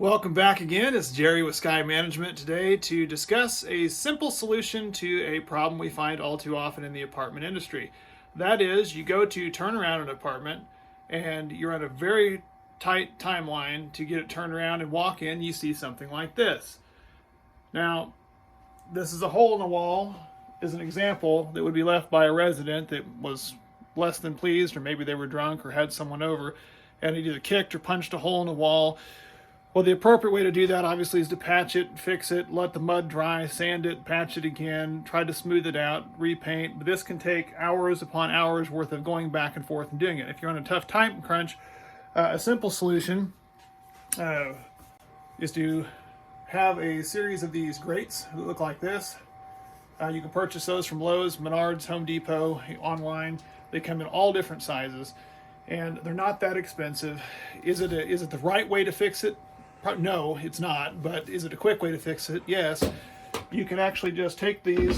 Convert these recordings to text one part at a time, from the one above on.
Welcome back again. It's Jerry with Sky Management today to discuss a simple solution to a problem we find all too often in the apartment industry. That is, you go to turn around an apartment and you're on a very tight timeline to get it turned around and walk in, you see something like this. Now, this is a hole in the wall, is an example that would be left by a resident that was less than pleased, or maybe they were drunk or had someone over and he either kicked or punched a hole in the wall. Well, the appropriate way to do that obviously is to patch it, fix it, let the mud dry, sand it, patch it again, try to smooth it out, repaint. But this can take hours upon hours worth of going back and forth and doing it. If you're on a tough time crunch, a simple solution is to have a series of these grates that look like this. You can purchase those from Lowe's, Menards, Home Depot, online. They come in all different sizes, and they're not that expensive. Is it the right way to fix it? No, it's not, but is it a quick way to fix it? Yes. You can actually just take these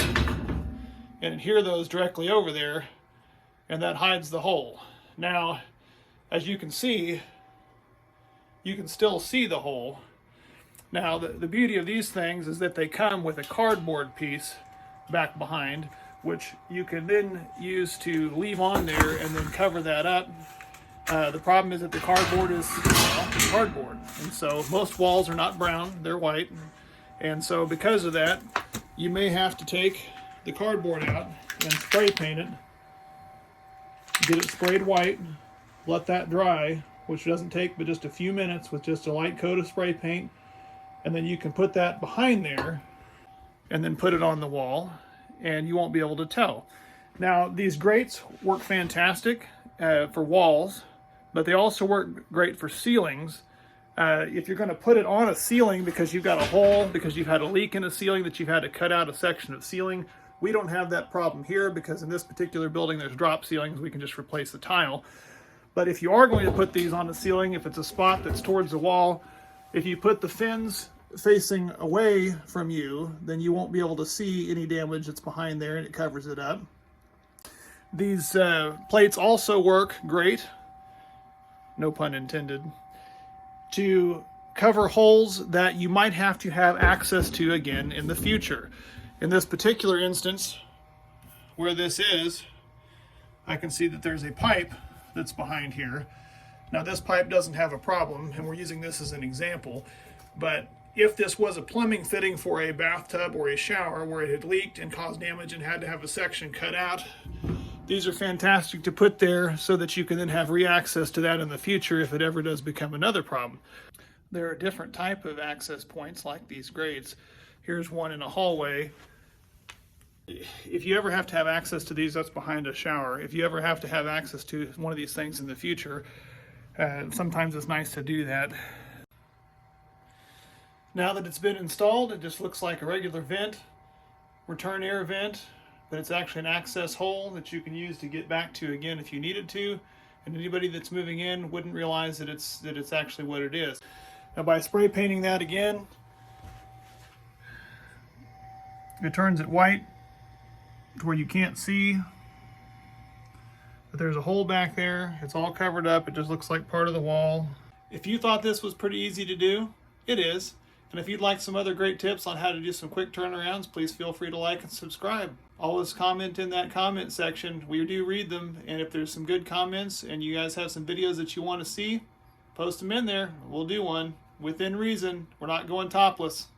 and adhere those directly over there, and that hides the hole. Now, as you can see, you can still see the hole. Now, the beauty of these things is that they come with a cardboard piece back behind, which you can then use to leave on there and then cover that up. The problem is that the cardboard is cardboard, and so most walls are not brown, they're white, and so because of that, you may have to take the cardboard out and spray paint it, get it sprayed white, let that dry, which doesn't take but just a few minutes with just a light coat of spray paint, and then you can put that behind there and then put it on the wall, and you won't be able to tell. Now, these grates work fantastic for walls, but they also work great for ceilings. If you're going to put it on a ceiling because you've got a hole, because you've had a leak in a ceiling that you've had to cut out a section of ceiling, we don't have that problem here because in this particular building there's drop ceilings, we can just replace the tile. But if you are going to put these on the ceiling, if it's a spot that's towards the wall, if you put the fins facing away from you, then you won't be able to see any damage that's behind there, and it covers it up. These plates also work great, no pun intended, to cover holes that you might have to have access to again in the future. In this particular instance, where this is, I can see that there's a pipe that's behind here. Now, this pipe doesn't have a problem, and we're using this as an example, but if this was a plumbing fitting for a bathtub or a shower where it had leaked and caused damage and had to have a section cut out, these are fantastic to put there so that you can then have re-access to that in the future if it ever does become another problem. There are different type of access points like these grates. Here's one in a hallway. If you ever have to have access to these, that's behind a shower. If you ever have to have access to one of these things in the future, sometimes it's nice to do that. Now that it's been installed, it just looks like a regular vent, return air vent, but it's actually an access hole that you can use to get back to again if you needed to, and anybody that's moving in wouldn't realize that it's actually what it is. Now, by spray painting that again, it turns it white to where you can't see, but there's a hole back there. It's all covered up. It just looks like part of the wall. If you thought this was pretty easy to do, it is. And if you'd like some other great tips on how to do some quick turnarounds, please feel free to like and subscribe. Always comment in that comment section. We do read them, and if there's some good comments and you guys have some videos that you want to see, post them in there. We'll do one within reason. We're not going topless.